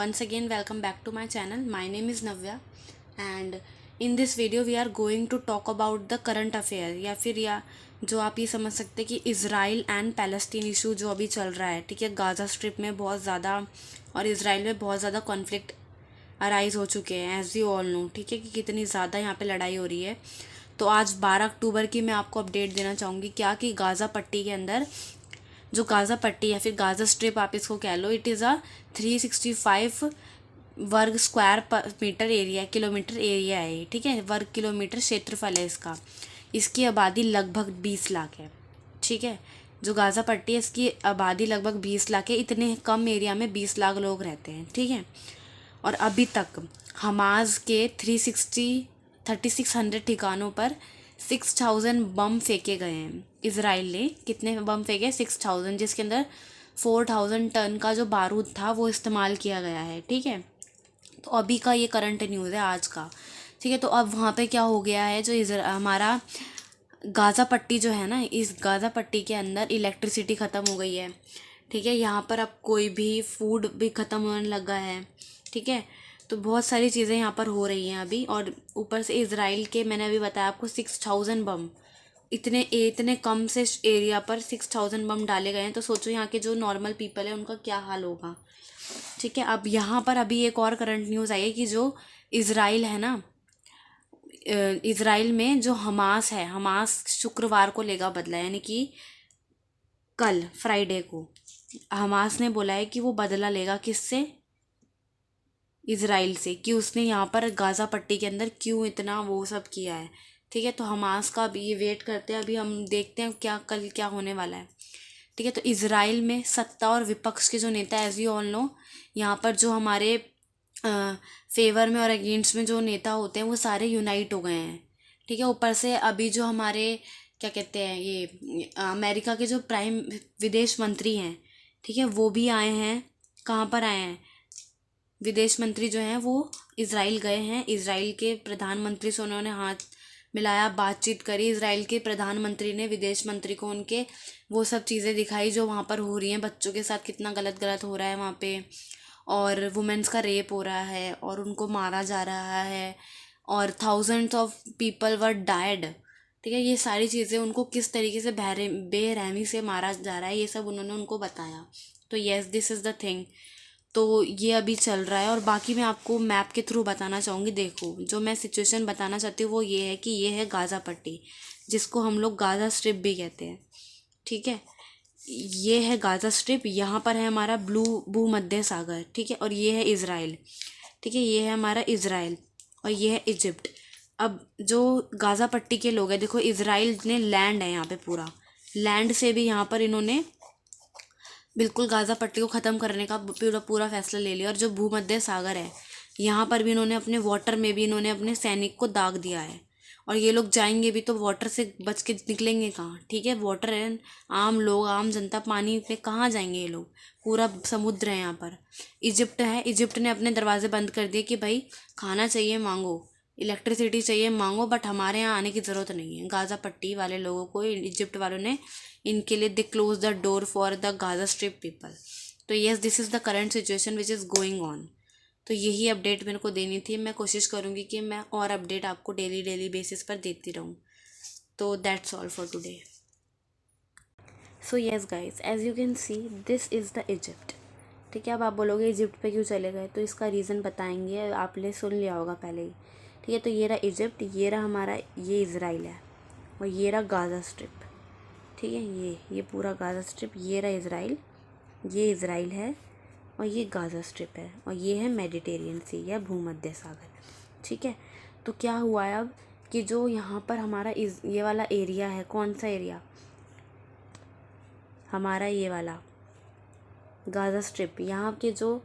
once again welcome back to my channel. My name is Navya and in this video we are going to talk about the current affair या फिर जो आप ये समझ सकते हैं कि इज़राइल एंड पैलेस्टीन इशू जो अभी चल रहा है, ठीक है। गाज़ा स्ट्रिप में बहुत ज़्यादा और इज़राइल में बहुत ज़्यादा कॉन्फ्लिक्ट अराइज हो चुके हैं, एज यू ऑल नो, ठीक है, कि कितनी ज़्यादा यहाँ पे लड़ाई हो रही है। तो आज 12 अक्टूबर की मैं आपको अपडेट देना चाहूँगी क्या कि गाज़ा पट्टी के अंदर जो गाज़ा पट्टी या फिर गाज़ा स्ट्रिप आप इसको कह लो, इट इज़ अ 365 वर्ग square metre area, kilometre area है, ठीक है। वर्ग किलोमीटर क्षेत्रफल है इसका। इसकी आबादी लगभग 20 लाख है, ठीक है। जो गाज़ा पट्टी है इसकी आबादी लगभग 20 लाख है। इतने कम एरिया में 20 लाख लोग रहते हैं, ठीक है। और अभी तक हमास के 3600 ठिकानों पर 6000 बम फेंके गए हैं। इज़राइल ने कितने बम फेंके? 6000, जिसके अंदर 4000 टन का जो बारूद था वो इस्तेमाल किया गया है, ठीक है। तो अभी का ये करंट न्यूज़ है आज का, ठीक है। तो अब वहाँ पे क्या हो गया है, जो हमारा गाज़ा पट्टी जो है ना, इस गाज़ा पट्टी के अंदर इलेक्ट्रिसिटी ख़त्म हो गई है, ठीक है। यहाँ पर अब कोई भी फूड भी ख़त्म होने लगा है, ठीक है। तो बहुत सारी चीज़ें यहाँ पर हो रही हैं अभी। और ऊपर से इज़राइल के, मैंने अभी बताया आपको, 6000 बम, इतने कम से एरिया पर 6000 बम डाले गए हैं। तो सोचो यहाँ के जो नॉर्मल पीपल है उनका क्या हाल होगा, ठीक है। अब यहाँ पर अभी एक और करंट न्यूज़ आई है कि जो इज़राइल है ना, इज़राइल में जो हमास है, हमास शुक्रवार को लेगा बदला, यानी कि कल फ्राइडे को हमास ने बोला है कि वो बदला लेगा किससे? इज़राइल से, कि उसने यहाँ पर गाज़ा पट्टी के अंदर क्यों इतना वो सब किया है, ठीक है। तो हमास का अभी ये वेट करते हैं, अभी हम देखते हैं क्या कल क्या होने वाला है, ठीक है। तो इज़राइल में सत्ता और विपक्ष के जो नेता, एज यू ऑल नो, यहाँ पर जो हमारे फेवर में और अगेंस्ट में जो नेता होते हैं वो सारे यूनाइट हो गए हैं, ठीक है। ऊपर से अभी जो हमारे क्या कहते हैं, ये अमेरिका के जो प्राइम विदेश मंत्री हैं, ठीक है, वो भी आए हैं। कहाँ पर आए हैं? विदेश मंत्री जो हैं वो इज़राइल गए हैं। इज़राइल के प्रधानमंत्री से उन्होंने हाथ मिलाया, बातचीत करी। इज़राइल के प्रधानमंत्री ने विदेश मंत्री को उनके वो सब चीज़ें दिखाई जो वहाँ पर हो रही हैं, बच्चों के साथ कितना गलत हो रहा है वहाँ पे, और वुमेन्स का रेप हो रहा है और उनको मारा जा रहा है, और thousands of people were died, ठीक है। ये सारी चीज़ें उनको किस तरीके से बेरहमी से मारा जा रहा है, ये सब उन्होंने उनको बताया। तो yes, this is the thing. तो ये अभी चल रहा है। और बाकी मैं आपको मैप के थ्रू बताना चाहूँगी। देखो, जो मैं सिचुएशन बताना चाहती हूँ वो ये है कि ये है गाज़ा पट्टी, जिसको हम लोग गाज़ा स्ट्रिप भी कहते हैं, ठीक है। ये है गाज़ा स्ट्रिप, यहाँ पर है हमारा ब्लू भूमध्य सागर, ठीक है। और ये है इज़राइल, ठीक है। ये है हमारा इज़राइल और ये है इजिप्ट। अब जो गाज़ा पट्टी के लोग हैं, देखो, इज़राइल ने लैंड है यहाँ पे, पूरा लैंड से भी यहाँ पर इन्होंने बिल्कुल गाज़ा पट्टी को ख़त्म करने का पूरा फैसला ले लिया। और जो भूमध्य सागर है, यहाँ पर भी इन्होंने अपने वाटर में भी इन्होंने अपने सैनिक को दाग दिया है। और ये लोग जाएंगे भी तो वाटर से बच के निकलेंगे कहाँ, ठीक है। वाटर है, आम लोग, आम जनता पानी पे कहाँ जाएंगे ये लोग? पूरा समुद्र है यहाँ पर। इजिप्ट है, इजिप्ट ने अपने दरवाजे बंद कर दिए कि भाई खाना चाहिए मांगो, इलेक्ट्रिसिटी चाहिए मांगो, बट हमारे यहाँ आने की ज़रूरत नहीं है। गाज़ा पट्टी वाले लोगों को इजिप्ट वालों ने, इनके लिए they close the door for the Gaza Strip people. तो yes, this is the current situation which is going on. तो यही अपडेट मेरे को देनी थी। मैं कोशिश करूँगी कि मैं और अपडेट आपको डेली बेसिस पर देती रहूँ। तो that's all for today. So yes guys, as you can see, this is the Egypt, ठीक है। अब आप बोलोगे इजिप्ट पे क्यों चले गए, तो इसका रीज़न बताएंगे, आपने सुन लिया होगा पहले ही, ठीक है। तो ये रहा इजिप्ट, ये रहा हमारा, ये इज़राइल है, और ये रहा गाज़ा स्ट्रिप, ठीक है। ये पूरा गाज़ा स्ट्रिप, ये रहा इज़राइल, ये इज़राइल है और ये गाज़ा स्ट्रिप है, और ये है मेडिटेरियन सी या भूमध्य सागर, ठीक है। तो क्या हुआ है अब कि जो यहाँ पर हमारा ये वाला एरिया है, कौन सा एरिया? हमारा ये वाला गाज़ा स्ट्रिप, यहाँ के जो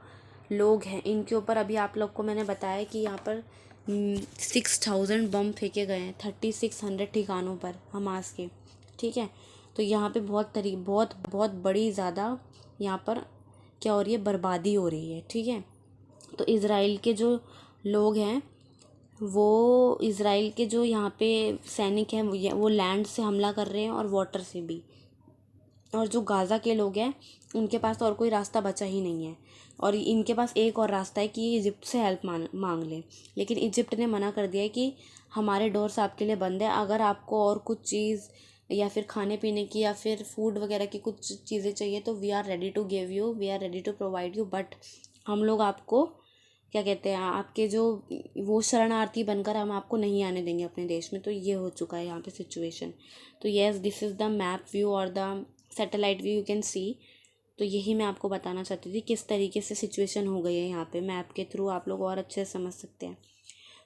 लोग हैं इनके ऊपर अभी आप लोग को मैंने बताया कि यहाँ पर 6000 बम फेंके गए हैं 3600 ठिकानों पर हमास के, ठीक है। तो यहाँ पे बहुत बड़ी ज़्यादा यहाँ पर क्या हो रही है, बर्बादी हो रही है, ठीक है। तो इज़राइल के जो लोग हैं, वो इज़राइल के जो यहाँ पे सैनिक हैं वो लैंड से हमला कर रहे हैं और वाटर से भी, और जो गाज़ा के लोग हैं उनके पास तो और कोई रास्ता बचा ही नहीं है, और इनके पास एक और रास्ता है कि ये इजिप्ट से हेल्प मांग लें। लेकिन इजिप्ट ने मना कर दिया है कि हमारे डोर्स आपके लिए बंद है, अगर आपको और कुछ चीज़ या फिर खाने पीने की या फिर फूड वगैरह की कुछ चीज़ें चाहिए तो we are ready to give you, we are ready to provide you, but हम लोग आपको क्या कहते हैं, आपके जो वो शरणार्थी बनकर हम आपको नहीं आने देंगे अपने देश में। तो ये हो चुका है यहाँ पे सिचुएशन। तो yes, this is the map view और the satellite view you can see. तो यही मैं आपको बताना चाहती थी किस तरीके से सिचुएशन हो गई है यहाँ पे। मैप के थ्रू आप लोग और अच्छे से समझ सकते हैं।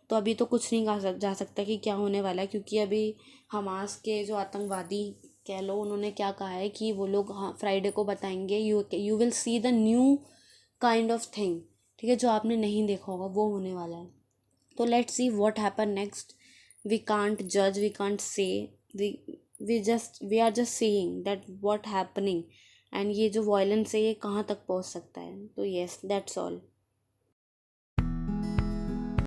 तो अभी तो कुछ नहीं कहा जा सकता कि क्या होने वाला है, क्योंकि अभी हमास के जो आतंकवादी कह लो, उन्होंने क्या कहा है कि वो लोग हाँ फ्राइडे को बताएंगे, you will see the new kind of thing. ठीक है, जो आपने नहीं देखा होगा वो होने वाला है। तो let's see what happen next. We can't जज, we can't say, we are just seeing that what happening, and ये जो वायलेंस है ये कहाँ तक पहुँच सकता है। तो येस, दैट्स ऑल।